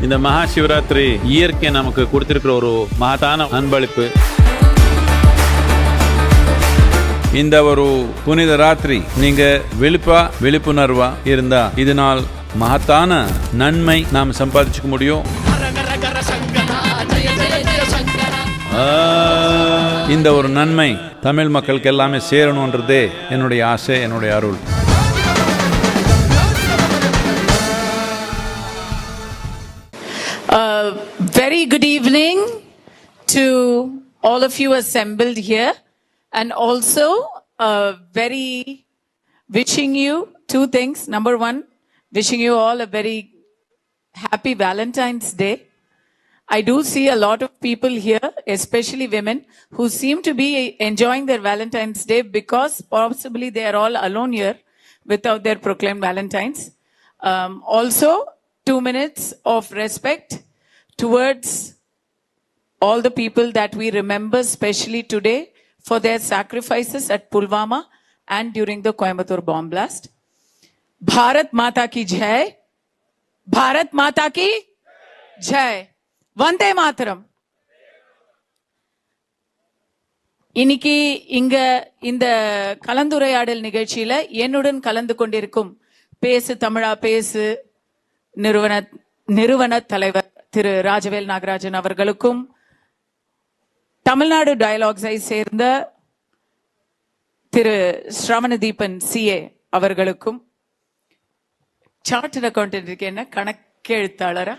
இந்த மகா சிவராத்திரி இயற்கை நமக்கு கொடுத்திருக்கிற ஒரு மகத்தான அன்பளிப்பு. இந்த ஒரு புனித ராத்திரி நீங்க விழிப்புணர்வா இருந்தா இதனால் மகத்தான நன்மை நாம் சம்பாதிச்சுக்க முடியும். இந்த ஒரு நன்மை தமிழ் மக்களுக்கு எல்லாமே சேரணும்ன்றதே என்னுடைய ஆசை, என்னுடைய அருள். Very good evening to all of you assembled here, and also very wishing you two things. Number one, wishing you all a very happy Valentine's Day. I do see a lot of people here, especially women, who seem to be enjoying their Valentine's Day because possibly they are all alone here without their proclaimed Valentines. Also, 2 minutes of respect towards all the people that we remember specially today for their sacrifices at Pulwama and during the Coimbatore bomb blast. Bharat Mata ki Jai. Bharat Mata ki Jai. Vande Mataram. இன்னைக்கு இங்க இந்த கலந்துரையாடல் நிகழ்ச்சியில என்னுடன் கலந்து கொண்டிருக்கும் பேசு தமிழா பேசு நிறுவன தலைவர் திரு ராஜவேல் நாகராஜன் அவர்களுக்கும், தமிழ்நாடு டயலாக்ஸை சேர்ந்த திரு ஸ்ரவணதீபன் CA அவர்களுக்கும், சார்ட்டர்ட் அக்கௌண்டன்ட் என்ன கணக்கெழுத்தாளரா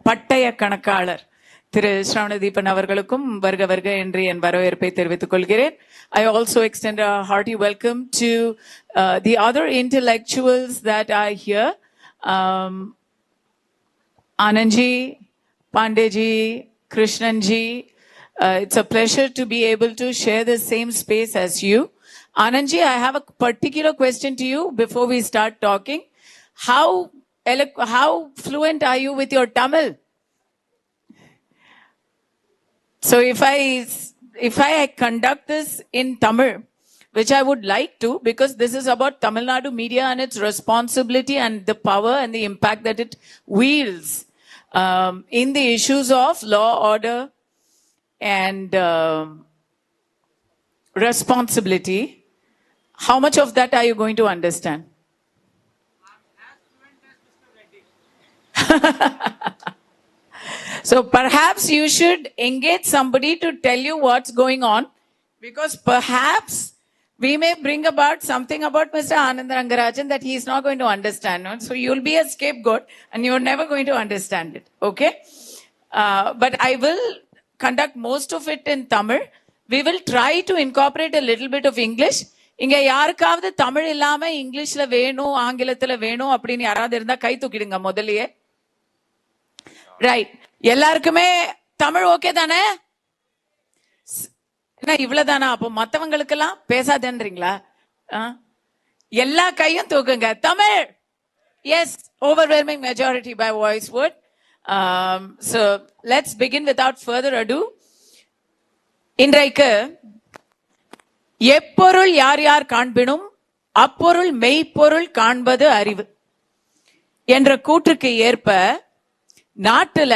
பட்டய கணக்காளர் திரு ஸ்ரவணதீபன் அவர்களுக்கும் வருக வருக என்று என் வரவேற்பை தெரிவித்துக் கொள்கிறேன். I also extend a hearty welcome to the other intellectuals that are here. Anandji, Pandeyji, Krishnanji, it's a pleasure to be able to share the same space as you. Anandji, I have a particular question to you before we start talking. How fluent are you with your Tamil? So if I conduct this in Tamil, which I would like to, because this is about Tamil Nadu media and its responsibility and the power and the impact that it wields in the issues of law, order, and responsibility. How much of that are you going to understand? So perhaps you should engage somebody to tell you what's going on, because perhaps we may bring about something about Mr. Anand Rangarajan that he is not going to understand. No? So you'll be a scapegoat and you're never going to understand it. Okay? But I will conduct most of it in Tamil. We will try to incorporate a little bit of English. இங்க யாருக்காவது தமிழ் இல்லாம இங்கிலீஷ்ல வேணும் ஆங்கிலத்துல வேணும் அப்படின்னு யாராவது இருந்தா கை தூக்கிடுங்க முதல்லயே. ரைட், எல்லாருக்குமே தமிழ் ஓகே தானே? என்ன இவ்வளவுதானா? அப்போ மத்தவங்களுக்கெல்லாம் பேசாதேன்றீங்களா? எல்லா கையும் தூக்குங்க. Tamil. Yes, overwhelming majority by voice vote. So let's begin without further ado. இன்றைக்கு எப்பொருள் யார் யார் காண்பினும் அப்பொருள் மெய்ப்பொருள் காண்பது அறிவு என்ற கூற்றுக்கு ஏற்ப நாட்டுல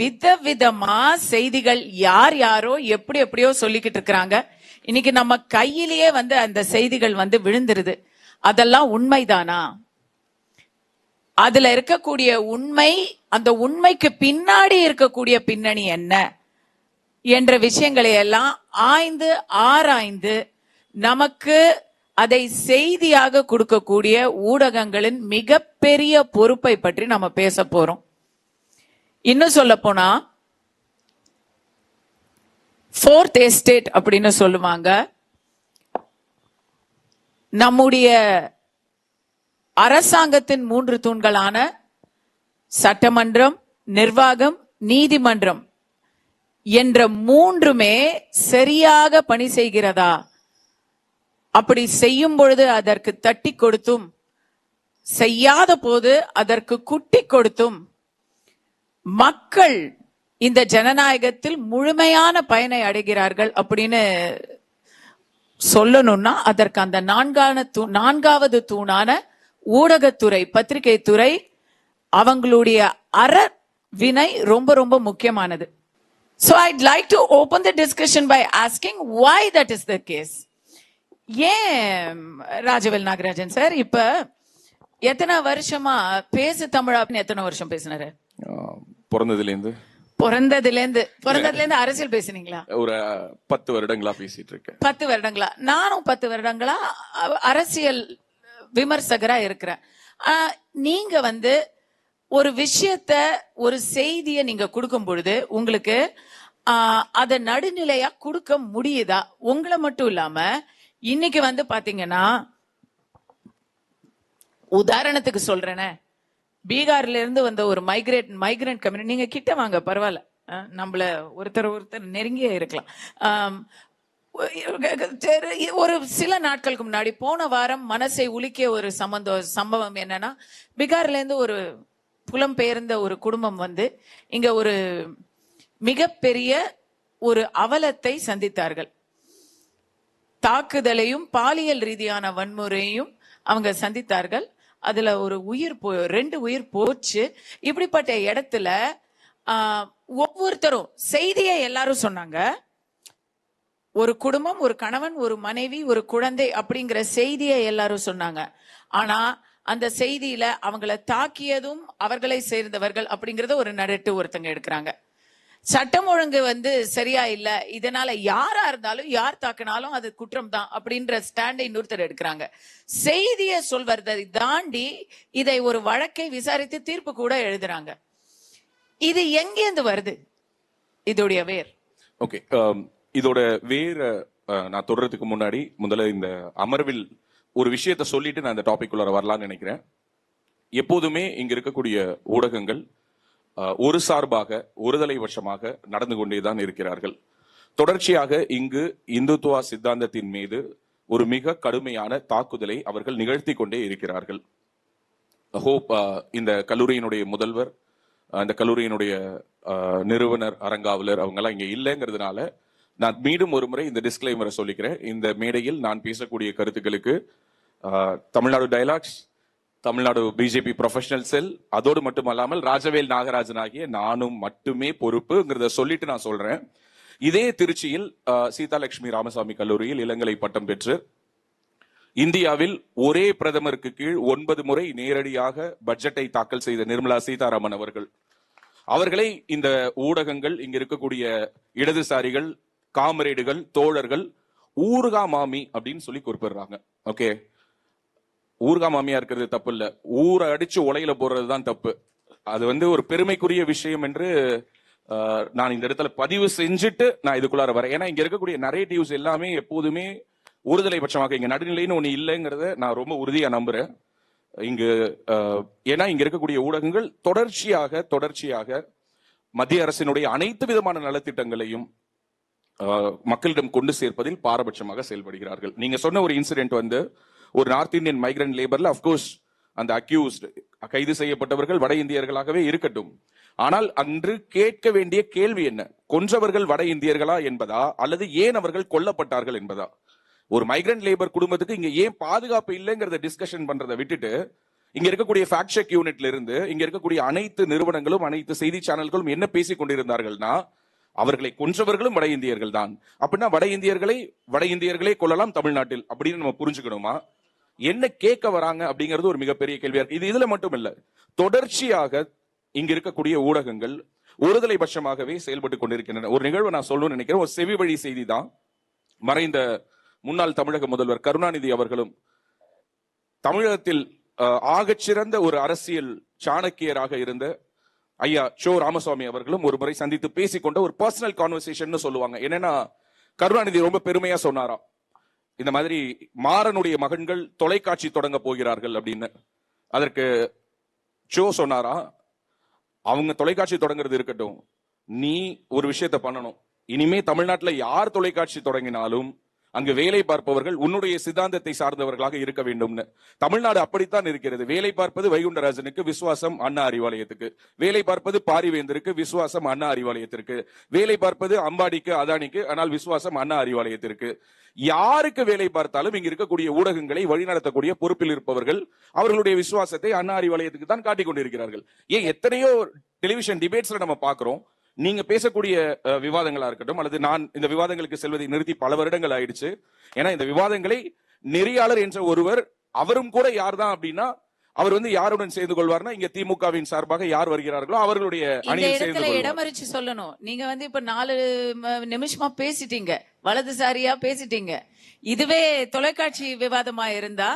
விதவிதமா செய்திகள் யார் யாரோ எப்படியோ சொல்லிக்கிட்டு இருக்கிறாங்க. இன்னைக்கு நம்ம கையிலேயே அந்த செய்திகள் விழுந்துருது. அதெல்லாம் உண்மைதானா? அதுல இருக்கக்கூடிய உண்மை, அந்த உண்மைக்கு பின்னாடி இருக்கக்கூடிய பின்னணி என்ன என்ற விஷயங்களை எல்லாம் ஆராய்ந்து நமக்கு அதை செய்தியாக கொடுக்கக்கூடிய ஊடகங்களின் மிகப்பெரிய பொறுப்பை பற்றி நம்ம பேச போறோம். இன்னும் சொல்ல போனா ஃபோர்த் எஸ்டேட் அப்படின்னு சொல்லுவாங்க. நம்முடைய அரசாங்கத்தின் 3 தூண்களான சட்டமன்றம், நிர்வாகம், நீதிமன்றம் என்ற 3மே சரியாக பணி செய்கிறதா? அப்படி செய்யும் பொழுது அதற்கு தட்டி கொடுத்தும், செய்யாத போது அதற்கு குட்டி கொடுத்தும் மக்கள் இந்த ஜனநாயகத்தில் முழுமையான பயனை அடைகிறார்கள் அப்படின்னு சொல்லணும்னா அதற்கு அந்த நான்காவது தூணான ஊடகத்துறை, பத்திரிகை துறை அவங்களுடைய வினய் ரொம்ப ரொம்ப முக்கியமானது. So I'd like to open the discussion by asking why that is the case. ஏன் ராஜவேல் நாகராஜன் சார் இப்ப எத்தனை வருஷமா பேசு தமிழான்னு எத்தனை வருஷம் பேசினாரு? பிறந்ததுல இருந்து அரசியல் பேசுனீங்களா? ஒரு 10 வருடங்களா பேசிட்டு இருக்கேன். 10 வருடங்களா? நானும் 10 வருடங்களா அரசியல் விமர்சகரா இருக்கிறேன். நீங்க வந்து ஒரு விஷயத்த ஒரு செய்தியை நீங்க கொடுக்கும் பொழுது உங்களுக்கு அத நடுநிலையா கொடுக்க முடியுதா? உங்களை மட்டும் இல்லாம இன்னைக்கு வந்து பாத்தீங்கன்னா, உதாரணத்துக்கு சொல்றேனே, பீகார்ல இருந்து வந்த ஒரு மைக்ரண்ட் கம்யூனிட்டி, நீங்க கிட்ட வாங்க பரவாயில்ல, நம்மள ஒருத்தர் நெருங்கியே இருக்கலாம். ஒரு சில நாட்களுக்கு முன்னாடி போன வாரம் மனசை உலுக்கிய ஒரு சம்பவம் என்னன்னா, பீகார்ல இருந்து ஒரு புலம்பெயர்ந்த ஒரு குடும்பம் வந்து இங்க ஒரு மிகப்பெரிய ஒரு அவலத்தை சந்தித்தார்கள். தாக்குதலையும் பாலியல் ரீதியான வன்முறையும் அவங்க சந்தித்தார்கள். அதுல ஒரு 2 உயிர் போச்சு. இப்படிப்பட்ட இடத்துல ஒவ்வொருத்தரும் செய்தியை எல்லாரும் சொன்னாங்க. ஒரு குடும்பம், ஒரு கணவன், ஒரு மனைவி, ஒரு குழந்தை அப்படிங்கிற செய்தியை எல்லாரும் சொன்னாங்க. ஆனா அந்த செய்தியில அவங்கள தாக்கியதும் அவர்களை சேர்ந்தவர்கள் அப்படிங்கறத ஒரு நரேட்டு ஒருத்தங்க எடுக்கிறாங்க. சட்டம் ஒழுங்கு வந்து சரியா இல்ல, இதனால யாரா இருந்தாலும் யார் தாக்கினாலும் அது குற்றம் தான் அப்படின்ற ஸ்டாண்டை இன்னொருத்தர் எடுக்கிறாங்க. செய்தியை சொல்வதை தாண்டி இதை ஒரு வழக்கை விசாரித்து தீர்ப்பு கூட எழுதுறாங்க. இது எங்கேந்து வருது? இதோடைய வேர். ஓகே, இதோட வேர் நான் தொடர்றதுக்கு முன்னாடி முதல்ல இந்த அமர்வில் ஒரு விஷயத்த சொல்லிட்டு நான் இந்த டாபிக் உள்ள வரலாம்னு நினைக்கிறேன். எப்போதுமே இங்க இருக்கக்கூடிய ஊடகங்கள் ஒரு சார்பாக ஒருதலை பட்சமாக நடந்து கொண்டேதான் இருக்கிறார்கள். தொடர்ச்சியாக இங்கு இந்துத்துவா சித்தாந்தத்தின் மீது ஒரு மிக கடுமையான தாக்குதலை அவர்கள் நிகழ்த்தி கொண்டே இருக்கிறார்கள். ஹோப் இந்த கல்லூரியினுடைய முதல்வர், இந்த கல்லூரியினுடைய நிறுவனர், அரங்காவலர் அவங்க எல்லாம் இங்க இல்லைங்கிறதுனால நான் மீண்டும் ஒரு முறை இந்த டிஸ்க்ளைமரை சொல்லிக்கிறேன். இந்த மேடையில் நான் பேசக்கூடிய கருத்துக்களுக்கு Tamil Nadu dialogues, Tamil Nadu BJP professional cell, அதோடு மட்டுமல்லாமல் ராஜவேல் நாகராஜன் ஆகிய நானும் மட்டுமே பொறுப்புங்கிறத சொல்லிட்டு நான் சொல்றேன். இதே திருச்சியில் சீதாலட்சுமி ராமசாமி கல்லூரியில் இளங்கலை பட்டம் பெற்று இந்தியாவில் ஒரே பிரதமருக்கு கீழ் 9 முறை நேரடியாக பட்ஜெட்டை தாக்கல் செய்த நிர்மலா சீதாராமன் அவர்களை இந்த ஊடகங்கள், இங்க இருக்கக்கூடிய இடதுசாரிகள், காமரேடுகள், தோழர்கள் ஊர்கா மாமி அப்படின்னு சொல்லி குறிப்பிடுறாங்க. ஓகே, ஊர்கா மாமியா இருக்கிறது தப்பு இல்ல, ஊரை அடிச்சு உலையில போடுறதுதான் தப்பு. அது வந்து ஒரு பெருமைக்குரிய விஷயம் என்று நான் இந்த இடத்துல பதிவு செஞ்சுட்டு நான் இதுக்குள்ளார வரேன். ஏன்னா இங்க இருக்கக்கூடிய நரேட்டிவ்ஸ் எல்லாமே எப்போதுமே ஒருதலை பட்சமாக, இங்க நடுநிலைன்னு ஒண்ணு இல்லைங்கிறத நான் ரொம்ப உறுதியா நம்புறேன். இங்கு ஏன்னா இங்க இருக்கக்கூடிய ஊடகங்கள் தொடர்ச்சியாக மத்திய அரசினுடைய அனைத்து விதமான நலத்திட்டங்களையும் மக்களிடம் கொண்டு சேர்ப்பதில் பாரபட்சமாக செயல்படுகிறார்கள். நீங்க சொன்ன ஒரு இன்சிடென்ட் வந்து ஒரு நார்த் இந்தியன் மைக்ரண்ட் லேபர்ல, அப்கோர்ஸ் அந்த அக்யூஸ்ட், கைது செய்யப்பட்டவர்கள் வட இந்தியர்களாகவே இருக்கட்டும். ஆனால் அன்று கேட்க வேண்டிய கேள்வி என்ன? கொன்றவர்கள் வட இந்தியர்களா என்பதா, அல்லது ஏன் அவர்கள் கொல்லப்பட்டார்கள் என்பதா? ஒரு மைக்ரண்ட் லேபர் குடும்பத்துக்கு இங்க ஏன் பாதுகாப்பு இல்லைங்கிறத டிஸ்கஷன் பண்றதை விட்டுட்டு, இங்க இருக்கக்கூடிய ஃபேக்ட் செக் யூனிட்ல இருந்து இங்க இருக்கக்கூடிய அனைத்து நிறுவனங்களும், அனைத்து செய்தி சேனல்களும் என்ன பேசிக் கொண்டிருந்தார்கள்னா, அவர்களை கொன்றவர்களும் வட இந்தியர்கள் தான். அப்படின்னா வட இந்தியர்களே கொள்ளலாம் தமிழ்நாட்டில் அப்படின்னு நம்ம புரிஞ்சுக்கணுமா? என்ன கேட்க வராங்க அப்படிங்கிறது ஒரு மிகப்பெரிய கேள்வியா இருக்கு. இதுல மட்டும் இல்ல, தொடர்ச்சியாக இங்க இருக்கக்கூடிய ஊடகங்கள் ஒருதலை பட்சமாகவே செயல்பட்டு கொண்டிருக்கின்றன. ஒரு நிகழ்வை நான் சொல்லணும்னு நினைக்கிறேன். ஒரு செவி வழி செய்தி தான். மறைந்த முன்னாள் தமிழக முதல்வர் கருணாநிதி அவர்களும் தமிழகத்தில் ஆகச்சிறந்த ஒரு அரசியல் சாணக்கியராக இருந்த ஐயா சோ ராமசாமி அவர்களும் ஒரு முறை சந்தித்து பேசிக்கொண்ட ஒரு பர்சனல் கான்வர்சேஷன் சொல்லுவாங்க. என்னன்னா, கருணாநிதி ரொம்ப பெருமையா சொன்னாராம், இந்த மாதிரி மாறனுடைய மகன்கள் தொலைக்காட்சி தொடங்க போகிறார்கள் அப்படின்னு. அதற்கு சோ சொன்னாரா, அவங்க தொலைக்காட்சி தொடங்குறது இருக்கட்டும், நீ ஒரு விஷயத்த பண்ணணும். இனிமே தமிழ்நாட்டில் யார் தொலைக்காட்சி தொடங்கினாலும் அங்கு வேலை பார்ப்பவர்கள் உன்னுடைய சித்தாந்தத்தை சார்ந்தவர்களாக இருக்க வேண்டும்னு. தமிழ்நாடு அப்படித்தான் இருக்கிறது. வேலை பார்ப்பது வைகுண்டராஜனுக்கு, விசுவாசம் அண்ணா அறிவாலயத்துக்கு. வேலை பார்ப்பது பாரிவேந்தருக்கு, விசுவாசம் அண்ணா அறிவாலயத்திற்கு. வேலை பார்ப்பது அம்பானிக்கு, அதானிக்கு, ஆனால் விசுவாசம் அண்ணா அறிவாலயத்திற்கு. யாருக்கு வேலை பார்த்தாலும் இங்க இருக்கக்கூடிய ஊடகங்களை வழிநடத்தக்கூடிய பொறுப்பில் இருப்பவர்கள் அவர்களுடைய விசுவாசத்தை அண்ணா அறிவாலயத்துக்கு தான் காட்டிக் கொண்டிருக்கிறார்கள். ஏன் எத்தனையோ டெலிவிஷன் டிபேட்ஸ்ல நம்ம பாக்குறோம், நீங்க பேசக்கூடிய விவாதங்களா இருக்கட்டும், அல்லது நான் இந்த விவாதங்களுக்கு செல்வதை நிறுத்தி பல வருடங்கள் ஆயிடுச்சு. ஏன்னா இந்த விவாதங்களை நெறியாளர் என்ற ஒருவர், அவரும் கூட யார் தான் அப்படின்னா, அவர் யாருடன் சேர்ந்து கொள்வார்னா, இங்க திமுகவின் சார்பாக யார் வருகிறார்களோ அவர்களுடைய அணியில் சேர்ந்து கொள்வார். இடமறிச்சு சொல்லணும். நீங்க இப்ப 4 நிமிஷமா பேசிட்டீங்க, வலதுசாரியா பேசிட்டீங்க. இதுவே தொலைக்காட்சி விவாதமா இருந்தா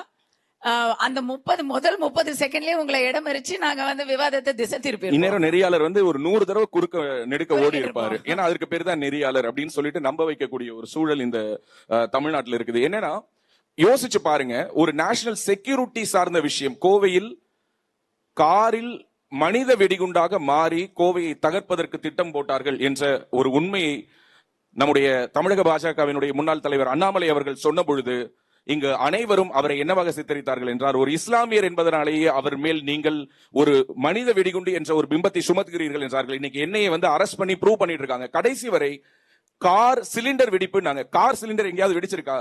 அந்த முதல் 30 செகண்ட்லயே உங்களை இடமறிச்சு நாங்க விவாதத்தை திசை திருப்பி. இந்நேரம் நெறியாளர் ஒரு 100 தடவை குறுக்க நெடுக்க ஓடி இருப்பாரு. ஏன்னா அதற்கு பேர் தான் நெறியாளர் அப்படின்னு சொல்லிட்டு நம்ப வைக்கக்கூடிய ஒரு சூழல் இந்த தமிழ்நாட்டில் இருக்குது. என்னன்னா யோசிச்சு பாருங்க, ஒரு நேஷனல் செக்யூரிட்டி சார்ந்த விஷயம். கோவையில் காரில் மனித வெடிகுண்டாக மாறி கோவையை தகர்ப்பதற்கு திட்டம் போட்டார்கள் என்ற ஒரு உண்மையை நம்முடைய தமிழக பாஜகவினுடைய முன்னாள் தலைவர் அண்ணாமலை அவர்கள் சொன்ன பொழுது, இங்கு அனைவரும் அவரை என்னவாக சித்தரித்தார்கள் என்றார், ஒரு இஸ்லாமியர் என்பதனாலேயே அவர் மேல் நீங்கள் ஒரு மனித வெடிகுண்டு என்ற ஒரு பிம்பத்தை சுமத்துகிறீர்கள் என்றார்கள். இன்னைக்கு என்னையை அரெஸ்ட் பண்ணி ப்ரூவ் பண்ணிட்டு இருக்காங்க. கடைசி வரை கார் சிலிண்டர் வெடிப்பு. நாங்க கார் சிலிண்டர் எங்கேயாவது வெடிச்சிருக்கா?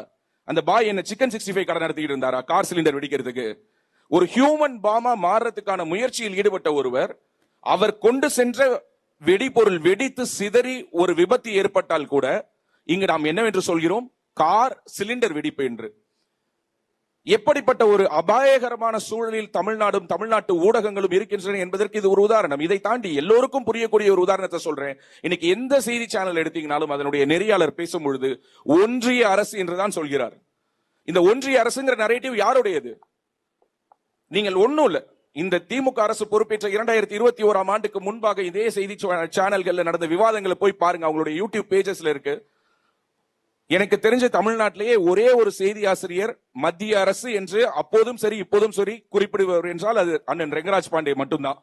அந்த பாய் என்ன சிக்கன் 65 கடை நடத்திட்டு இருந்தாரா கார் சிலிண்டர் வெடிக்கிறதுக்கு? ஒரு ஹியூமன் பாமா மாறுறதுக்கான முயற்சியில் ஈடுபட்ட ஒருவர், அவர் கொண்டு சென்ற வெடிபொருள் வெடித்து சிதறி ஒரு விபத்து ஏற்பட்டால் கூட இங்கு நாம் என்னவென்று சொல்கிறோம்? கார் சிலிண்டர் வெடிப்பு என்று. எப்படிப்பட்ட ஒரு அபாயகரமான சூழலில் தமிழ்நாடும் தமிழ்நாட்டு ஊடகங்களும் இருக்கின்றன என்பதற்கு இது ஒரு உதாரணம். இதை தாண்டி எல்லோருக்கும் புரியக்கூடிய ஒரு உதாரணத்தை சொல்றேன். இன்னைக்கு எந்த செய்தி சேனல் எடுத்தீங்கனாலும் அதனுடைய நெறியாளர் பேசும் பொழுது ஒன்றிய அரசு என்றுதான் சொல்கிறார். இந்த ஒன்றிய அரசுங்கிற நரேட்டிவ் யாருடையது? நீங்கள் ஒண்ணும் இல்ல. இந்த திமுக அரசு பொறுப்பேற்ற 2021ஆம் ஆண்டுக்கு முன்பாக இதே செய்தி சேனல்கள்ல நடந்த விவாதங்களை போய் பாருங்க. அவங்களுடைய யூடியூப் பேஜஸ்ல இருக்கு. எனக்கு தெரிஞ்ச தமிழ்நாட்டிலேயே ஒரே ஒரு செய்தி ஆசிரியர் மத்திய அரசு என்று அப்போதும் சரி இப்போதும் சரி குறிப்பிடுபவர் என்றால் அது அண்ணன் ரெங்கராஜ் பாண்டே மட்டும்தான்.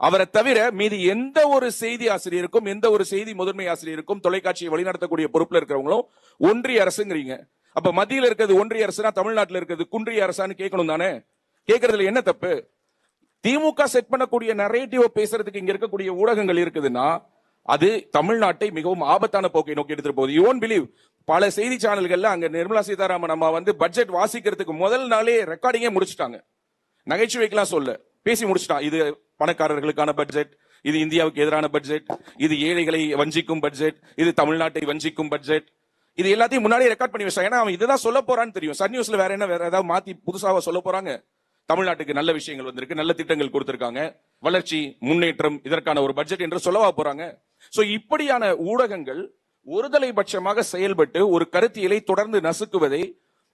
அவரை தவிர மீதி எந்த ஒரு செய்தி ஆசிரியருக்கும், எந்த ஒரு செய்தி முதன்மை ஆசிரியருக்கும், தொலைக்காட்சியை வழிநடத்தக்கூடிய பொறுப்புல இருக்கிறவங்களும் ஒன்றிய அரசுங்கிறீங்க. அப்ப மத்தியில் இருக்கிறது ஒன்றிய அரசுனா தமிழ்நாட்டில் இருக்கிறது குன்றிய அரசான்னு கேட்கணும் தானே? கேட்கறதுல என்ன தப்பு? திமுக செட் பண்ணக்கூடிய நரேட்டிவ் பேசுறதுக்கு இங்க இருக்கக்கூடிய ஊடகங்கள் இருக்குதுன்னா அது தமிழ்நாட்டை மிகவும் ஆபத்தான போக்கை நோக்கி எடுத்துட்டு போகுது. யூ ஒன்ட் பிலீவ், பல செய்தி சேனல்கள்ல அங்க நிர்மலா சீதாராமன் அம்மா பட்ஜெட் வாசிக்கிறதுக்கு முதல் நாளே ரெக்கார்டிங்கே முடிச்சுட்டாங்க. நகைச்சுவைக்கெல்லாம் சொல்ல பேசி முடிச்சுட்டான். இது பணக்காரர்களுக்கான பட்ஜெட், இது இந்தியாவுக்கு எதிரான பட்ஜெட், இது ஏழைகளை வஞ்சிக்கும் பட்ஜெட், இது தமிழ்நாட்டை வஞ்சிக்கும் பட்ஜெட். இது எல்லாத்தையும் முன்னாடியே ரெக்கார்ட் பண்ணி வச்சாங்க. ஏன்னா அவன் இதுதான் சொல்ல போறான்னு தெரியும். சன் நியூஸ்ல வேற ஏதாவது மாத்தி புதுசாக சொல்ல போறாங்க? தமிழ்நாட்டுக்கு நல்ல விஷயங்கள் வந்திருக்கு, நல்ல திட்டங்கள் கொடுத்திருக்காங்க, வளர்ச்சி முன்னேற்றம், இதற்கான ஒரு பட்ஜெட் என்று சொல்லவா போறாங்க? சோ இப்படியான ஊடகங்கள் ஒருதலை பட்சமாக செயல்பட்டு ஒரு கருத்தியலை தொடர்ந்து நசுக்குவதை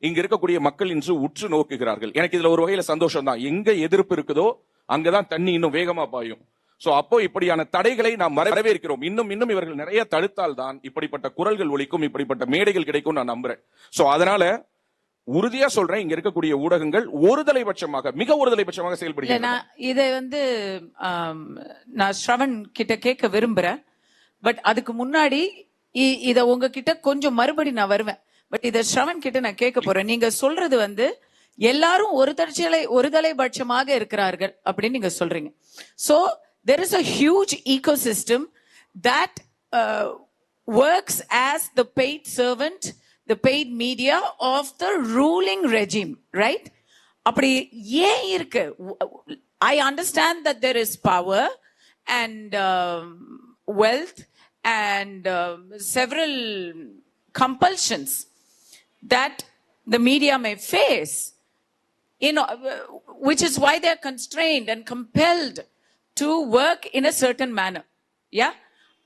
இங்க இருக்கக்கூடிய மக்கள் இன்று உற்று நோக்குகிறார்கள். எனக்கு இதுல ஒரு வகையில சந்தோஷம் தான். எங்க எதிர்ப்பு இருக்குதோ அங்கதான் தண்ணி இன்னும் வேகமா பாயும். சோ அப்போ இப்படியான தடைகளை நாம் வரவேற்கிறோம். இன்னும் இவர்கள் நிறைய தடுத்தால் தான் இப்படிப்பட்ட குரல்கள் ஒலிக்கும், இப்படிப்பட்ட மேடைகள் கிடைக்கும் நான் நம்புறேன். சோ அதனால உறுதியா சொல்றேன், இங்க இருக்கக்கூடிய ஊடகங்கள் ஒருதலைபட்சமாக, மிக ஒருதலைபட்சமாக செயல்படுகிறது. இதை நான் ஸ்ரவன் கிட்ட கேட்க விரும்புறேன். பட் அதுக்கு முன்னாடி இத உங்ககிட்ட கொஞ்சம் மறுபடி நான் வருவேன். பட் இத ஸ்ரவன் கிட்ட நான் கேட்க போறேன். நீங்க சொல்றது எல்லாரும் ஒருதலைபட்சமாக இருக்கிறார்கள் அப்படின்னு நீங்க சொல்றீங்க. So there is a huge ecosystem that works as the paid servant, the paid media of the ruling regime, right? அப்படி ஏன் இருக்கு? I understand that there is power and wealth and several compulsions that the media may face, which is why they are constrained and compelled to work in a certain manner. Yeah?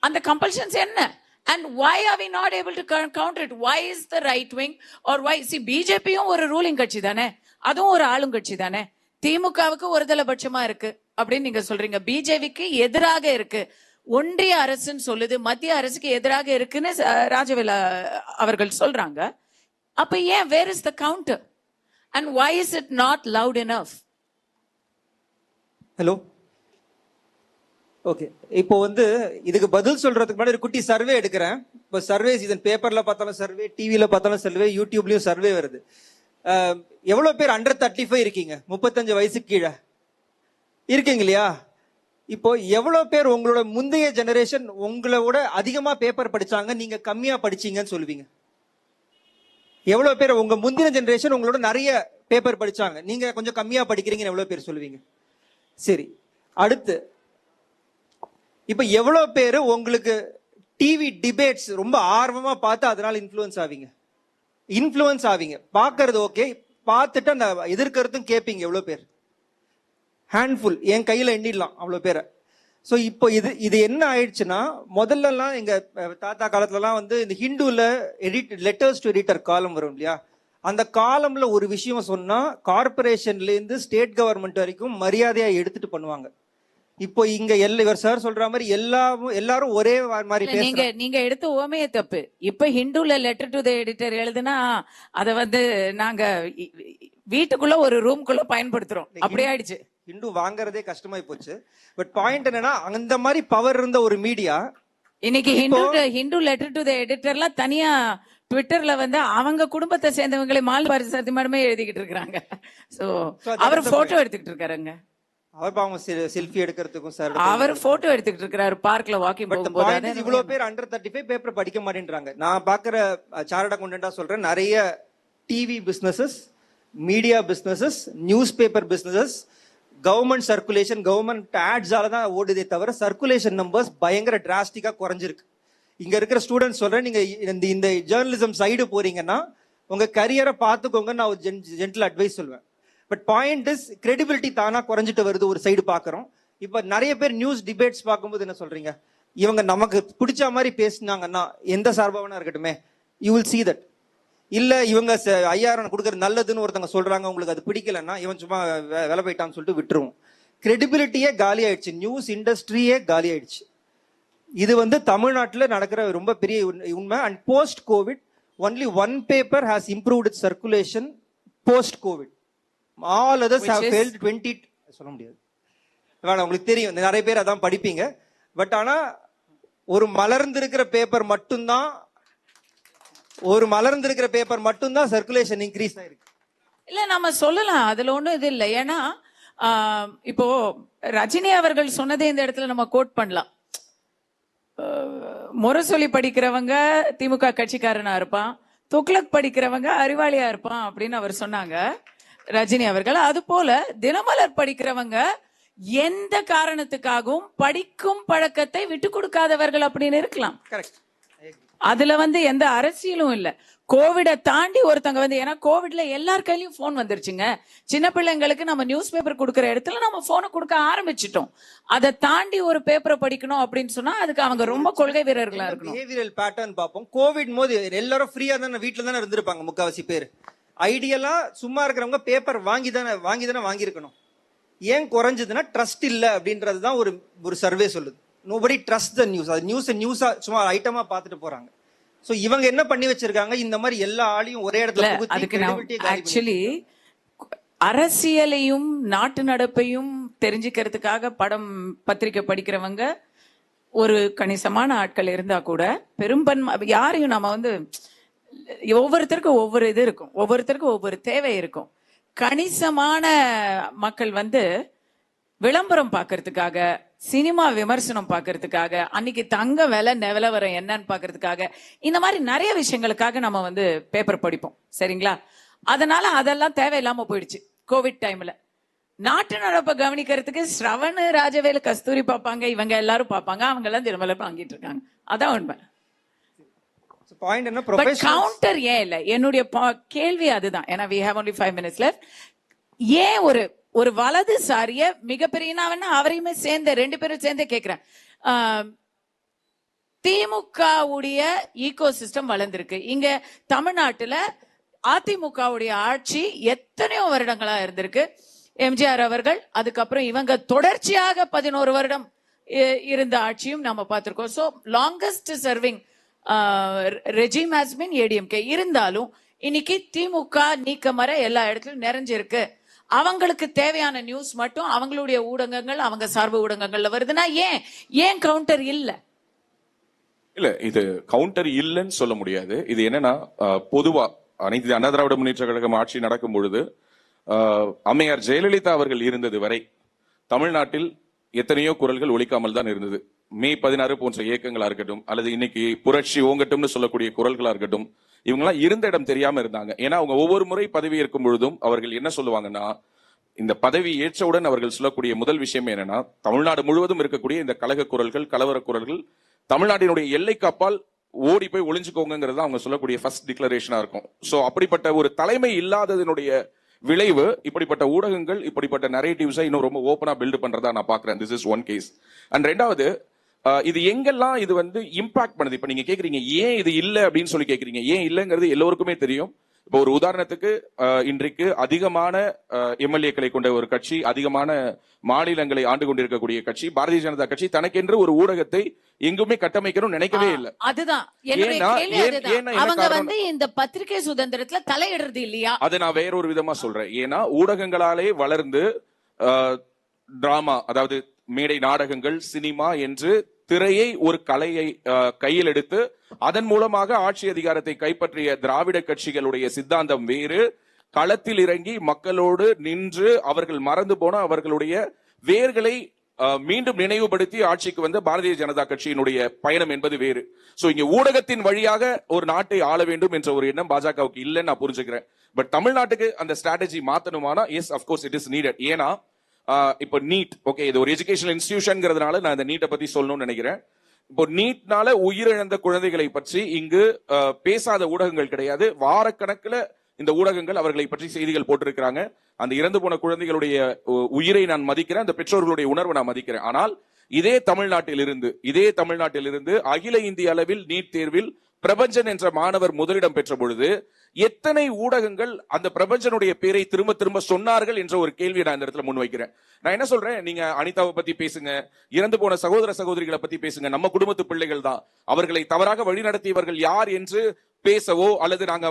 And the compulsions enna? And why are we not able to counter it? Why is the right wing or why? See, BJP ஒரு ruling கட்சி தானே, அதுவும் ஒரு ஆளும் கட்சி தானே. திமுகவுக்கு ஒருதலைபட்சமா இருக்கு அப்படின்னு நீங்க சொல்றீங்க. பிஜேபிக்கு எதிராக இருக்கு, ஒன்றிய அரசுன்னு சொல்லுது, மத்திய அரசுக்கு எதிராக இருக்குன்னு ராஜவேலா அவர்கள் சொல்றாங்க. அப்ப ஏன், where is the counter and why is it not loud enough? Hello, okay. இப்போ இதுக்கு பதில் சொல்றதுக்கு முன்னாடி ஒரு குட்டி சர்வே எடுக்கிறேன். இப்போ சர்வே சீசன், பேப்பர்ல பார்த்தாலும் சர்வே, டிவியில பார்த்தாலும் சர்வே, யூடியூப்லயும் சர்வே வருது. எவ்வளவு பேர் அண்டர் 35 இருக்கீங்க? 35 வயசுக்கு கீழே இருக்கீங்க இல்லையா? இப்போ எவ்வளவு பேர் உங்களோட முந்தைய ஜெனரேஷன் உங்களோட அதிகமா பேப்பர் படிச்சாங்க, நீங்க கம்மியா படிச்சீங்கன்னு சொல்லுவீங்க? எவ்வளவு பேர் உங்க முந்தின ஜெனரேஷன் உங்களோட நிறைய பேப்பர் படிச்சாங்க, நீங்க கொஞ்சம் கம்மியா படிக்கிறீங்கன்னு எவ்வளவு பேர் சொல்லுவீங்க? சரி, அடுத்து இப்ப எவ்வளவு பேர் உங்களுக்கு டிவி டிபேட்ஸ் ரொம்ப ஆர்வமா பார்த்து அதனால இன்ஃப்ளூயன்ஸ் ஆவீங்க? பார்க்கறது ஓகே, பார்த்துட்டு அந்த எதிர்கருத்தும் கேட்பீங்க. எவ்வளவு பேர்? ஹேண்ட்ஃபுல், என் கையில எண்ணிடலாம் அவ்வளவு பேரை. ஸோ இப்போ இது என்ன ஆயிடுச்சுன்னா, முதல்லலாம் எங்க தாத்தா காலத்துலலாம் வந்து இந்த ஹிந்துல லெட்டர்ஸ் டு எடிட்டர் காலம் வரும் இல்லையா? அந்த காலம்ல ஒரு விஷயம் சொன்னா கார்பரேஷன்ல இருந்து ஸ்டேட் கவர்மெண்ட் வரைக்கும் மரியாதையா எடுத்துட்டு பண்ணுவாங்க. இப்போ இங்க இவர் சார் சொல்ற மாதிரி எல்லாரும் ஒரே மாதிரி நீங்க நீங்க எடுத்த ஓமையே தப்பு. இப்ப ஹிந்துல லெட்டர் டு தி எடிட்டர் எழுதுனா அத வந்து நாங்க வீட்டுக்குள்ள ஒரு ரூம்குள்ள பயன்படுத்துறோம். அப்படி ஆயிடுச்சு. ஹிந்து வாங்குறதே கஷ்டமாயி போச்சு. பட் பாயிண்ட் என்னன்னா, அந்த மாதிரி பவர் இருந்த ஒரு மீடியா இன்னைக்கு ஹிந்து லெட்டர் டு தி எடிட்டர்லாம் தனியா ட்விட்டர்ல வந்து அவங்க குடும்பத்தை சேர்ந்தவங்களை மால் பாரதி மேடமே எழுதிக்கிட்டு இருக்காங்க. சோ அவர் போட்டோ எடுத்துக்கிட்டு இருக்காருங்க. அவர் பாவம் செல்ஃபி எடுக்கிறதுக்கும் சார் அவர் போட்டோ எடுத்துக்கிட்டு இருக்காரு பார்க்ல வாக்கிங் போகும்போது. இவ்வளவு பேர் அண்டர் 35 பேப்பர் படிக்க மாட்டேன்றாங்க. நான் பாக்குற சார்ட் அக்கவுண்டன்டா சொல்றேன், நிறைய TV businesses, media businesses, news businesses, government circulation, government ஆட்ஸால தான் ஓடுதே தவிர சர்க்குலேஷன் நம்பர்ஸ் பயங்கர டிராஸ்டிக்கா குறைஞ்சிருக்கு. இங்க இருக்கிற ஸ்டூடெண்ட்ஸ் சொல்றேன், நீங்க இந்த ஜேர்னலிசம் சைடு போறீங்கன்னா உங்க கரியரை பார்த்துக்கோங்க, நான் ஒரு ஜென்டில் அட்வைஸ் சொல்லுவேன். பட் பாயிண்ட் இஸ், கிரெடிபிலிட்டி தானா குறைஞ்சிட்டு வருது ஒரு சைடு பாக்குறோம். இப்ப நிறைய பேர் நியூஸ் டிபேட்ஸ் பார்க்கும்போது என்ன சொல்றீங்க, இவங்க நமக்கு பிடிச்ச மாதிரி பேசினாங்கன்னா எந்த சார்பாவனா இருக்கட்டுமே, யூ வில் see that. இல்ல இவங்க 5000 கொடுக்கறது நல்லதுன்னு ஒருத்தவங்க சொல்றாங்க, உங்களுக்கு அது பிடிக்கலன்னா இவன் சும்மா வேலை போயிட்டான்னு சொல்லிட்டு விட்டுருவோம். கிரெடிபிலிட்டியே காலி ஆயிடுச்சு, நியூஸ் இண்டஸ்ட்ரியே காலி ஆயிடுச்சு. இது வந்து தமிழ்நாட்டில் நடக்கிற ரொம்ப பெரிய உண்மை. And post Covid only one paper has improved it's circulation post Covid. All others have failed. 20 சொல்ல முடியாது, வேணாம், உங்களுக்கு தெரியும், நிறைய பேர் அதான் படிப்பீங்க. பட் ஆனா ஒரு மலர்ந்திருக்கிற பேப்பர் மட்டும்தான் சர்க்குலேஷன் இன்க்ரீஸ் ஆயிருக்கு. இல்ல நம்ம சொல்லலாம், அதுல ஒண்ணும் இது இல்லை. ஏன்னா இப்போ ரஜினி அவர்கள் சொன்னதே இந்த இடத்துல நம்ம கோட் பண்ணலாம். முரசொலி படிக்கிறவங்க திமுக கட்சிக்காரனா இருப்பான், துக்ளக் படிக்கிறவங்க அறிவாளியா இருப்பான் அப்படின்னு அவர் சொன்னாங்க ரஜினி அவர்கள். அது போல தினமலர் படிக்கிறவங்க எந்த காரணத்துக்காகவும் படிக்கும் பழக்கத்தை விட்டு கொடுக்காதவர்கள் அப்படின்னு இருக்கலாம். அதுல வந்து எந்த அரசியலும் இல்ல. கோவிட தாண்டி ஒருத்தங்க வந்து, ஏன்னா கோவிட்ல எல்லார் கையிலயும் போன் வந்துருச்சுங்க. சின்ன பிள்ளைங்களுக்கு நம்ம நியூஸ் பேப்பர் கொடுக்கற இடத்துல நம்ம போனை கொடுக்க ஆரம்பிச்சிட்டோம். அதை தாண்டி ஒரு பேப்பரை படிக்கணும் அப்படின்னு சொன்னா அதுக்கு அவங்க ரொம்ப கொள்கை வீரர்களா இருக்கணும். பிஹேவியரல் பேட்டர்ன் பார்ப்போம். கோவிட் போது எல்லாரும் ஃப்ரீயா தானே வீட்டுல தானே இருந்திருப்பாங்க முக்காவாசி பேர். ஐடியலா சும்மா இருக்கிறவங்க பேப்பர் வாங்கி தானே வாங்கியிருக்கணும். ஏன் குறைஞ்சதுன்னா ட்ரஸ்ட் இல்ல அப்படின்றதுதான் ஒரு சர்வே சொல்லுது. Nobody trust the news. அது நியூஸா சும்மா ஐட்டமா பார்த்துட்டு போறாங்க. சோ இவங்க என்ன பண்ணி வச்சிருக்காங்க, இந்த மாதிரி எல்லா ஆளையும் ஒரே இடத்துல ஆக்சுவலி அரசியலையும் நாட்டு நடப்பையும் தெரிஞ்சுக்கிறதுக்காக பத்திரிக்கை படிக்கிறவங்க ஒரு கணிசமான ஆட்கள் இருந்தா கூட பெரும்பன்மை யாரையும் நம்ம வந்து, ஒவ்வொருத்தருக்கும் ஒவ்வொரு இது இருக்கும், ஒவ்வொருத்தருக்கும் ஒவ்வொரு தேவை இருக்கும். கணிசமான மக்கள் வந்து விளம்பரம் பாக்குறதுக்காக, சினிமா விமர்சனம் பாக்குறதுக்காக, அன்னைக்கு தங்க விலை நிலவரம் என்னன்னு பாக்குறதுக்காக, இந்த மாதிரி நிறைய விஷயங்களுக்காக நம்ம வந்து பேப்பர் படிப்போம். சரிங்களா? அதனால அதெல்லாம் தேவையில்லாம போயிடுச்சு கோவிட் டைம்ல. நாட்டு நடப்பை கவனிக்கிறதுக்கு ஸ்ரவண், ராஜவேலு, கஸ்தூரி பார்ப்பாங்க, இவங்க எல்லாரும் பார்ப்பாங்க, அவங்க எல்லாம் தினமலர் வாங்கிட்டு இருக்காங்க. அதான் உண்மை. கவுண்டர் ஏன் இல்ல? என்னுடைய கேள்வி அதுதான். ஏன்னா we have only 5 minutes left. ஏன் ஒரு வலதுசாரிய மிகப்பெரிய, நான் அவரையுமே சேர்ந்த 2 பேரும் சேர்ந்தே கேட்கிறேன். திமுகவுடைய ஈகோ சிஸ்டம் வளர்ந்திருக்கு. இங்க தமிழ்நாட்டுல அதிமுகவுடைய ஆட்சி எத்தனையோ வருடங்களா இருந்திருக்கு. எம்ஜிஆர் அவர்கள், அதுக்கப்புறம் இவங்க தொடர்ச்சியாக 11 வருடம் இருந்த ஆட்சியும் நம்ம பார்த்திருக்கோம். So longest serving regime has been ADMK. இருந்தாலும் இன்னைக்கு திமுக நீக்கமற எல்லா இடத்துலயும் நிறைஞ்சிருக்கு. அவங்களுக்கு தேவையான நியூஸ் மட்டும் அவங்களுடைய ஊடகங்கள், அவங்க சார்பு ஊடகங்கள்ல வருதுன்னா ஏன் கவுண்டர் இல்ல? இல்ல இது கவுண்டர் இல்லைன்னு சொல்ல முடியாது. இது என்னன்னா பொதுவா அனைத்து அண்ணா திராவிட முன்னேற்ற கழகம் ஆட்சி நடக்கும் பொழுது அம்மையார் ஜெயலலிதா அவர்கள் இருந்தது வரை தமிழ்நாட்டில் எத்தனையோ குரல்கள் ஒலிக்காமல் தான் இருந்தது. மே 16 போன்ற இயக்கங்களா இருக்கட்டும், அல்லது இன்னைக்கு புரட்சி ஓங்கட்டும்னு சொல்லக்கூடிய குரல்களா இருக்கட்டும், இவங்கெல்லாம் இருந்த இடம் தெரியாம இருந்தாங்க. ஏன்னா அவங்க ஒவ்வொரு முறை பதவி ஏற்கும் பொழுதும் அவர்கள் என்ன சொல்லுவாங்கன்னா, இந்த பதவி ஏற்றவுடன் அவர்கள் சொல்லக்கூடிய முதல் விஷயம் என்னன்னா, தமிழ்நாடு முழுவதும் இருக்கக்கூடிய இந்த கலக குரல்கள், கலவர குரல்கள் தமிழ்நாட்டினுடைய எல்லைக்கு அப்பால் ஓடி போய் ஒளிஞ்சுக்கோங்கிறது அவங்க சொல்லக்கூடிய ஃபர்ஸ்ட் டிக்ளரேஷனா இருக்கும். சோ அப்படிப்பட்ட ஒரு தலைமை இல்லாததனுடைய விளைவு இப்படிப்பட்ட ஊடகங்கள் இப்படிப்பட்ட நரேட்டிவ்ஸை இன்னும் ரொம்ப ஓப்பனா பில்ட் பண்றதா நான் பாக்குறேன். This is one case. And ரெண்டாவது, இது எங்கெல்லாம் இது வந்து இம்பாக்ட் பண்ணுது. இப்ப நீங்க கேக்குறீங்க ஏன் இது இல்ல அப்படின்னு சொல்லி கேக்குறீங்க. ஏன் இல்லங்கிறது எல்லோருக்குமே தெரியும். இப்போ ஒரு உதாரணத்துக்கு இன்றைக்கு அதிகமான எம்எல்ஏக்களை கொண்ட ஒரு கட்சி, அதிகமான மாநிலங்களை ஆண்டு கொண்டிருக்கக்கூடிய கட்சி பாரதிய ஜனதா கட்சி தனக்கென்று ஒரு ஊடகத்தை எங்குமே கட்டமைக்கணும் நினைக்கவே இல்லை. அதுதான் அவங்க வந்து இந்த பத்திரிகை சுதந்திரத்துல தலையிடுறது இல்லையா? அதை நான் வேறொரு விதமா சொல்றேன். ஏன்னா ஊடகங்களாலே வளர்ந்து டிராமா, அதாவது மேடை நாடகங்கள், சினிமா என்று திரையை ஒரு கலையை கையில் எடுத்து அதன் மூலமாக ஆட்சி அதிகாரத்தை கைப்பற்றிய திராவிட கட்சிகளுடைய சித்தாந்தம் வேறு. களத்தில் இறங்கி மக்களோடு நின்று அவர்கள் மறந்து போன அவர்களுடைய வேர்களை மீண்டும் நினைவுபடுத்தி ஆட்சிக்கு வந்த பாரதிய ஜனதா கட்சியினுடைய பயணம் என்பது வேறு. சோ இங்க ஊடகத்தின் வழியாக ஒரு நாட்டை ஆள வேண்டும் என்ற ஒரு எண்ணம் பாஜகவுக்கு இல்லைன்னு நான் புரிஞ்சுக்கிறேன். பட் தமிழ்நாட்டுக்கு அந்த ஸ்ட்ராட்டஜி மாத்தணுமானா yes, of course it is needed. ஏன்னா இப்போ நீட், ஓகே, இது ஒரு எஜுகேஷனல் இன்ஸ்டிடியூஷன்ங்கிறதுனால நான் இந்த நீட்டை பத்தி சொல்லணும்னு நினைக்கிறேன். இப்போ நீட்னால உயிரிழந்த குழந்தைகளை பற்றி இங்கு பேசாத ஊடகங்கள் கிடையாது. வாரக்கணக்கில் இந்த ஊடகங்கள் அவர்களை பற்றி செய்திகள் போட்டிருக்கிறாங்க. அந்த இறந்து போன குழந்தைகளுடைய உயிரை நான் மதிக்கிறேன், அந்த பெற்றோர்களுடைய உணர்வை நான் மதிக்கிறேன். ஆனால் இதே தமிழ்நாட்டில் இருந்து அகில இந்திய அளவில் நீட் தேர்வில் பிரபஞ்சன் என்ற மாணவர் முதலிடம் பெற்ற பொழுது எத்தனை ஊடகங்கள் அந்த பிரபஞ்சனுடைய பேரை திரும்ப திரும்ப சொன்னார்கள் என்ற ஒரு கேள்வியை நான் இந்த இடத்துல முன்வைக்கிறேன். நான் என்ன சொல்றேன், நீங்க அனிதாவை பத்தி பேசுங்க, இறந்து போன சகோதர சகோதரிகளை பத்தி பேசுங்க, நம்ம குடும்பத்து பிள்ளைகள் தான், அவர்களை தவறாக வழிநடத்தியவர்கள் யார் என்று பேசவோ, அல்லது நாங்க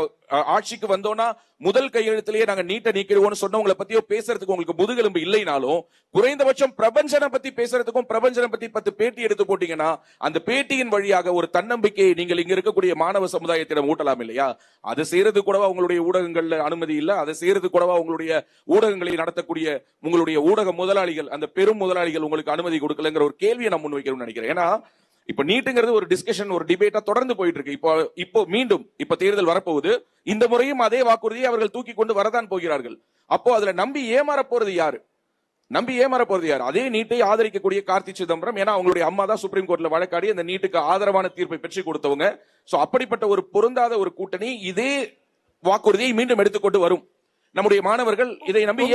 ஆட்சிக்கு வந்தோம்னா முதல் கையெழுத்திலேயே நாங்க நீட்டை நீக்கிடுவோம்னு சொன்னவங்களை பத்தியோ பேசுறதுக்கு உங்களுக்கு முதுகெலும்பு இல்லைனாலும் குறைந்தபட்சம் பிரபஞ்சனை பத்தி பேசுறதுக்கும் பிரபஞ்சனை பத்தி 10 பேட்டி எடுத்து போட்டீங்கன்னா அந்த பேட்டியின் வழியாக ஒரு தன்னம்பிக்கையை நீங்கள் இங்க இருக்கக்கூடிய மாணவ சமுதாயத்திடம் ஊட்டலாம் இல்லையா? அதை செய்யறது கூடவா உங்களுடைய ஊடகங்கள்ல அனுமதி இல்ல? அதை செய்யறது கூடவா உங்களுடைய ஊடகங்களை நடத்தக்கூடிய உங்களுடைய ஊடக முதலாளிகள், அந்த பெரும் முதலாளிகள் உங்களுக்கு அனுமதி கொடுக்கலங்கிற ஒரு கேள்வியை நான் முன்வைக்கணும்னு நினைக்கிறேன். ஏன்னா இப்ப நீட்டுங்கிறது ஒரு டிஸ்கஷன், ஒரு டிபேட்டா தொடர்ந்து போயிட்டு இருக்கு. இப்போ மீண்டும் தேர்தல் வரப்போகுது. இந்த முறையும் அதே வாக்குறுதியை அவர்கள் தூக்கி கொண்டு வரதான் போகிறார்கள். அப்போ அதுல நம்பி ஏமாற போறது யாரு? அதே நீட்டை ஆதரிக்கக்கூடிய கார்த்தி சிதம்பரம். ஏன்னா அவங்களுடைய அம்மா தான் சுப்ரீம் கோர்ட்ல வழக்காடி அந்த நீட்டுக்கு ஆதரவான தீர்ப்பை பெற்று கொடுத்தவங்க. சோ அப்படிப்பட்ட ஒரு பொருந்தாத ஒரு கூட்டணி இதே வாக்குறுதியை மீண்டும் எடுத்துக்கொண்டு வரும். நம்முடைய மாணவர்கள் இதை நம்பி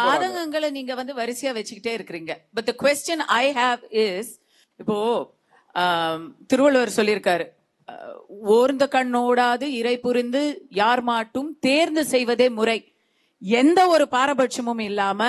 ஆதங்கங்களை நீங்க வந்து வரிசையா வச்சுக்கிட்டே இருக்கிறீங்க. But the question I have is, இப்போ திருவள்ளுவர் சொல்லியிருக்காரு, ஓர்ந்த கண்ணோடாது இறை புரிந்து யார் மாட்டும் தேர்ந்து செய்வதே முறை. எந்த ஒரு பாரபட்சமும் இல்லாம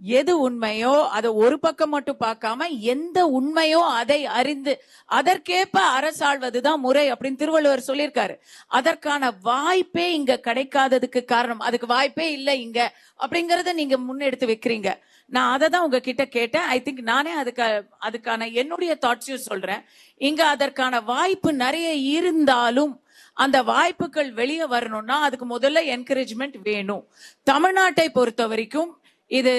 எது உண்மையோ அதை ஒரு பக்கம் மட்டும் பார்க்காம எந்த உண்மையோ அதை அறிந்து அதற்கேற்ப அரசாள்வதுதான் முறை அப்படின்னு திருவள்ளுவர் சொல்லியிருக்காரு. அதற்கான வாய்ப்பே இங்க கிடைக்காததுக்கு காரணம், அதுக்கு வாய்ப்பே இல்லை இங்க அப்படிங்கறத நீங்க முன்னெடுத்து வைக்கிறீங்க. நான் அதை தான் உங்ககிட்ட கேட்டேன். ஐ திங்க் நானே அதுக்கான என்னுடைய தாட்ஸையும் சொல்றேன். இங்க அதற்கான வாய்ப்பு நிறைய இருந்தாலும் அந்த வாய்ப்புகள் வெளியே வரணும்னா அதுக்கு முதல்ல என்கரேஜ்மெண்ட் வேணும். தமிழ்நாட்டை பொறுத்த வரைக்கும் இது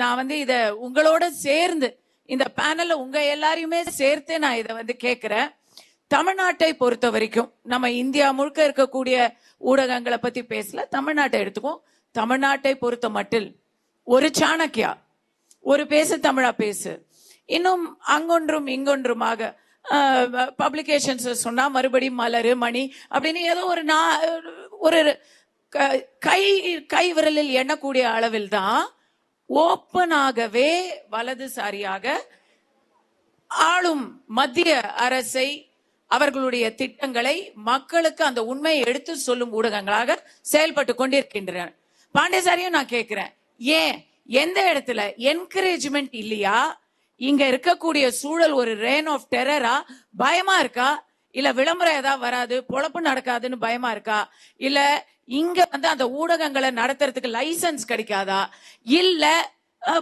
நான் வந்து இத உங்களோட சேர்ந்து இந்த பேனல்ல உங்க எல்லாரையுமே சேர்த்து நான் இதை வந்து கேட்கிறேன். தமிழ்நாட்டை பொறுத்த வரைக்கும் நம்ம இந்தியா முழுக்க இருக்கக்கூடிய ஊடகங்களை பத்தி பேசல, தமிழ்நாட்டை எடுத்துக்கும். தமிழ்நாட்டை பொறுத்த மட்டில் ஒரு சாணக்கியா, ஒரு பேசு தமிழா பேசு, இன்னும் அங்கொன்றும் இங்கொன்றுமாக பப்ளிகேஷன்ஸ் சொன்னா மறுபடியும் மலரு மணி அப்படின்னு ஏதோ ஒரு கை விரலில் எண்ணக்கூடிய அளவில் தான் ஓப்பனாகவே வலதுசாரியாக ஆளும் மத்திய அரசை, அவர்களுடைய திட்டங்களை மக்களுக்கு அந்த உண்மையை எடுத்து சொல்லும் ஊடகங்களாக செயல்பட்டு கொண்டிருக்கின்றன. பாண்டியசாரியும் நான் கேட்கிறேன், ஏன் எந்த இடத்துல என்கரேஜ்மெண்ட் இல்லையா? இங்க இருக்கக்கூடிய சூழல் ஒரு ரெயின் ஆஃப் டெரரா? பயமா இருக்கா? இல்ல விளம்பரம் ஏதாவது வராது, பொழப்பு நடக்காதுன்னு பயமா இருக்கா? இல்ல இங்க வந்து அந்த ஊடகங்களை நடத்துறதுக்கு லைசன்ஸ் கிடைக்காதா? இல்ல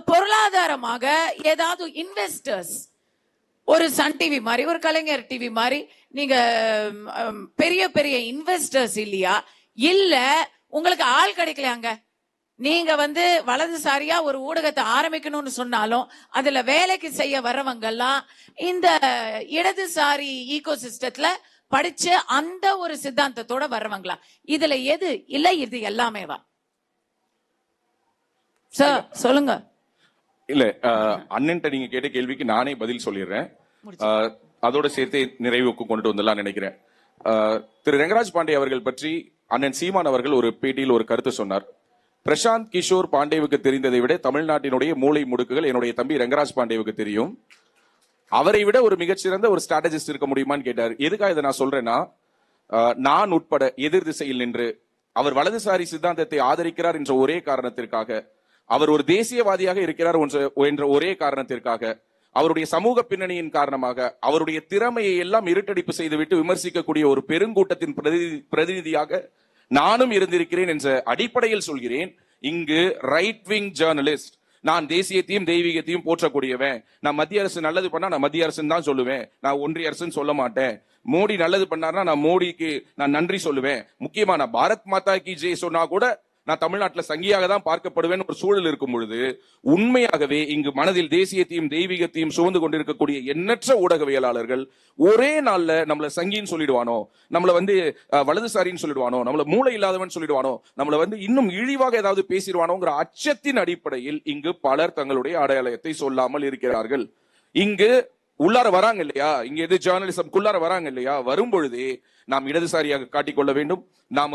பொருளாதாரமாக ஏதாவது இன்வெஸ்டர்ஸ் ஒரு சன் டிவி மாதிரி, ஒரு கலைஞர் டிவி மாதிரி நீங்க பெரிய பெரிய இன்வெஸ்டர்ஸ் இல்லையா? இல்ல உங்களுக்கு ஆள் கிடைக்கலையாங்க? நீங்க வலதுசாரியா ஒரு ஊடகத்தை ஆரம்பிக்கணும்னு சொன்னாலும் அதுல வேலைக்கு செய்ய வர்றவங்கெல்லாம் இந்த இடதுசாரி ஈகோ சிஸ்டத்துல படிச்சு அந்த ஒரு சித்தாந்தத்தோட வர்றவங்களா? இதுல எது இல்ல இது எல்லாமேவா? சார் சொல்லுங்க. இல்ல அண்ணன்ட்ட நீங்க கேட்ட கேள்விக்கு நானே பதில் சொல்லிடுறேன். அதோட சேர்த்து நிறைவுக்கு கொண்டு வந்துடலாம் நினைக்கிறேன். திரு ரெங்கராஜ் பாண்டே அவர்கள் பற்றி அண்ணன் சீமான் அவர்கள் ஒரு பேட்டியில் ஒரு கருத்து சொன்னார். பிரசாந்த் கிஷோர் பாண்டேவுக்கு தெரிந்ததை விட தமிழ்நாட்டினுடைய மூளை முடுக்குகள் என்னுடைய தம்பி ரெங்கராஜ் பாண்டேவுக்கு தெரியும். அவரை விட ஒரு மிகச்சிறந்த ஒரு ஸ்ட்ராட்டஜிஸ்ட் இருக்க முடியுமான்னு கேட்டார். எதுக்காக இதை நான் சொல்றேன்னா, நான் உட்பட எதிர் திசையில் நின்று அவர் வலதுசாரி சித்தாந்தத்தை ஆதரிக்கிறார் என்ற ஒரே காரணத்திற்காக, அவர் ஒரு தேசியவாதியாக இருக்கிறார் என்ற ஒரே காரணத்திற்காக, அவருடைய சமூக பின்னணியின் காரணமாக அவருடைய திறமையை எல்லாம் இருட்டடிப்பு செய்துவிட்டு விமர்சிக்கக்கூடிய ஒரு பெருங்கூட்டத்தின் பிரதிநிதியாக நானும் இருந்திருக்கிறேன் என்ற அடிப்படையில் சொல்கிறேன். இங்கு ரைட் விங் ஜேர்னலிஸ்ட், நான் தேசியத்தையும் தெய்வீகத்தையும் போற்றக்கூடியவன், நான் மத்திய அரசு நல்லது பண்ணா நான் மத்திய அரசுன்னு தான் சொல்லுவேன், நான் ஒன்றிய அரசுன்னு சொல்ல மாட்டேன். மோடி நல்லது பண்ணார்னா நான் மோடிக்கு நான் நன்றி சொல்லுவேன். முக்கியமா நான் பாரத் மாதா கி ஜெய் சொன்னா கூட நான் தமிழ்நாட்டில் சங்கியாக தான் பார்க்கப்படுவேன் ஒரு சூழல் இருக்கும் பொழுது, உண்மையாகவே இங்கு மனதில் தேசியத்தையும் தெய்வீகத்தையும் சுமந்து கொண்டிருக்கக்கூடிய எண்ணற்ற ஊடகவியலாளர்கள் ஒரே நாள்ல நம்மள சங்கின்னு சொல்லிடுவானோ, நம்மள வலதுசாரின்னு சொல்லிடுவானோ, நம்மள மூளை இல்லாதவன் சொல்லிடுவானோ, நம்மள இன்னும் இழிவாக ஏதாவது பேசிடுவானோங்கிற அச்சத்தின் அடிப்படையில் இங்கு பலர் தங்களுடைய அடையாளத்தை சொல்லாமல் இருக்கிறார்கள். இங்கு உள்ளார வராங்க இல்லையா, இங்க எது ஜேர்னலிசம்குள்ளார வராங்க இல்லையா, வரும்பொழுதே நாம் இடதுசாரியாக காட்டிக்கொள்ள வேண்டும். நாம்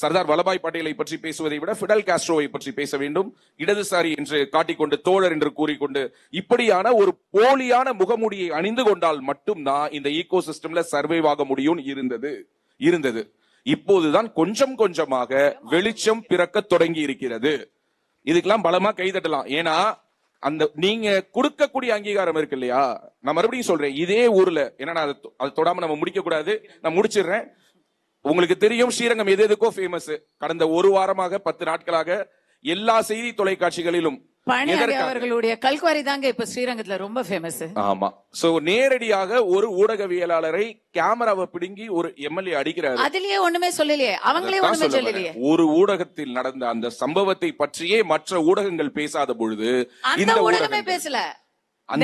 சர்தார் வல்லபாய் பட்டேலை பற்றி பேசுவதை விட ஃபிடல் காஸ்ட்ரோவை பற்றி பேச வேண்டும். இடதுசாரி என்று காட்டிக்கொண்டு, தோழர் என்று கூறிக்கொண்டு, இப்படியான ஒரு போலியான முகமூடியை அணிந்து கொண்டால் மட்டும்தான் இந்த ஈகோ சிஸ்டம்ல சர்வைவ் ஆக முடியும் இருந்தது. இப்போதுதான் கொஞ்சம் கொஞ்சமாக வெளிச்சம் பிறக்க தொடங்கி இருக்கிறது. இதுக்கெல்லாம் பலமா கைதட்டலாம். ஏன்னா அந்த நீங்க கொடுக்கக்கூடிய அங்கீகாரம் இருக்கு இல்லையா, நான் மறுபடியும் சொல்றேன், இதே ஊர்ல ஏன்னா அதை தொடாம நம்ம முடிக்க கூடாது, நான் முடிச்சிடுறேன். உங்களுக்கு தெரியும் ஸ்ரீரங்கம் எதுக்கோ ஃபேமஸ். கடந்த ஒரு வாரமாக 10 நாட்களாக எல்லா செய்தி தொலைக்காட்சிகளிலும் அவர்களுடைய கல்குவாரி தாங்க இப்ப ஸ்ரீரங்கத்துல ரொம்ப ஃபேமஸ். ஆமா, சோ நேரடியாக ஒரு ஊடகவியலாளரை கேமராவை பிடுங்கி ஒரு எம்எல்ஏ அடிக்கிறாரு. அதுலயே ஒண்ணுமே சொல்லலையே, அவங்களே ஒண்ணுமே சொல்லலையே. ஒரு ஊடகத்தில் நடந்த அந்த சம்பவத்தை பற்றியே மற்ற ஊடகங்கள் பேசாத பொழுது இந்த ஊடகமே பேசல,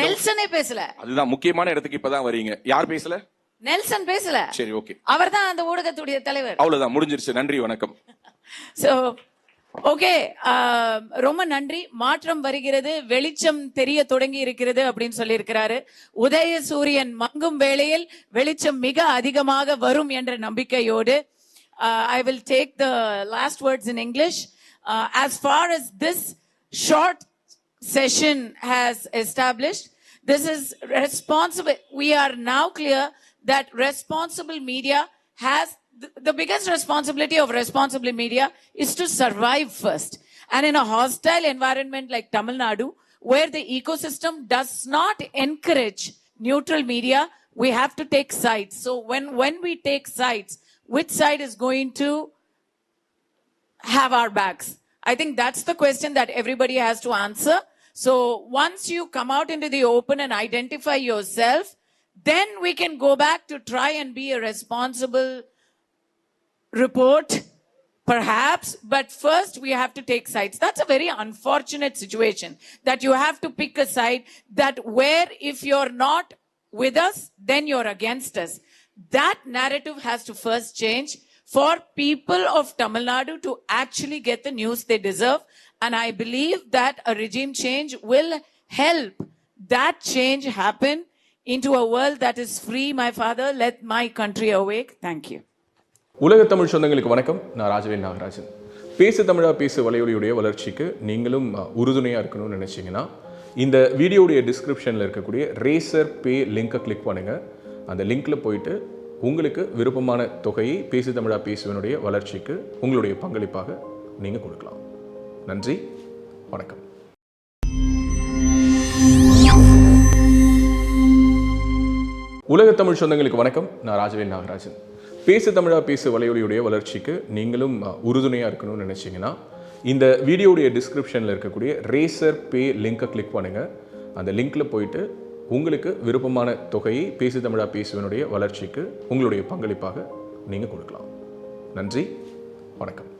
நெல்சனே பேசல. அதுதான் முக்கியமான இடத்துக்கு இப்பதான் வரீங்க. யார் பேசல? நெல்சன் பேசல. சரி, ஓகே, அவர்தான் அந்த ஊடகத்துடைய தலைவர். அவ்வளவுதான், முடிஞ்சிருச்சு. நன்றி, வணக்கம். சோ ஓகே, ரொம்ப நன்றி. மாற்றம் வருகிறது, வெளிச்சம் தெரிய தொடங்கி இருக்கிறது அப்படின்னு சொல்லி இருக்கிறாரு. உதய சூரியன் மங்கும் வேளையில் வெளிச்சம் மிக அதிகமாக வரும் என்ற நம்பிக்கையோடு I will take the last words in English. As far as this short session has established, this is responsible. We are now clear that responsible media has the biggest responsibility of responsible media is to survive first. And in a hostile environment like Tamil Nadu, where the ecosystem does not encourage neutral media, we have to take sides. So when we take sides, which side is going to have our backs? I think that's the question that everybody has to answer. So once you come out into the open and identify yourself, then we can go back to try and be a responsible report, perhaps, but first we have to take sides. That's a very unfortunate situation that you have to pick a side, that where if you're not with us, then you're against us. That narrative has to first change for people of Tamil Nadu to actually get the news they deserve. And I believe that a regime change will help that change happen into a world that is free. My father, let my country awake. Thank you. உலக தமிழ் சொந்தங்களுக்கு வணக்கம். நான் ராஜவேல் நாகராஜன். பேசு தமிழா பேசு வலையொலியுடைய வளர்ச்சிக்கு நீங்களும் உறுதுணையாக இருக்கணும்னு நினச்சிங்கன்னா இந்த வீடியோடைய டிஸ்கிரிப்ஷனில் இருக்கக்கூடிய ரேசர் பே லிங்கை கிளிக் பண்ணுங்கள். அந்த லிங்க்கில் போயிட்டு உங்களுக்கு விருப்பமான தொகையை பேசு தமிழா பேசுவனுடைய வளர்ச்சிக்கு உங்களுடைய பங்களிப்பாக நீங்கள் கொடுக்கலாம். நன்றி, வணக்கம். உலக தமிழ் சொந்தங்களுக்கு வணக்கம். நான் ராஜவேல் நாகராஜன். பேசு தமிழா பேசு வலையொலியுடைய வளர்ச்சிக்கு நீங்களும் உறுதுணையாக இருக்கணும்னு நினச்சிங்கன்னா இந்த வீடியோடைய டிஸ்கிரிப்ஷனில் இருக்கக்கூடிய ரேசர் பே லிங்கை கிளிக் பண்ணுங்கள். அந்த லிங்க்கில் போயிட்டு உங்களுக்கு விருப்பமான தொகையை பேசு தமிழா பேசுவனுடைய வளர்ச்சிக்கு உங்களுடைய பங்களிப்பாக நீங்கள் கொடுக்கலாம். நன்றி, வணக்கம்.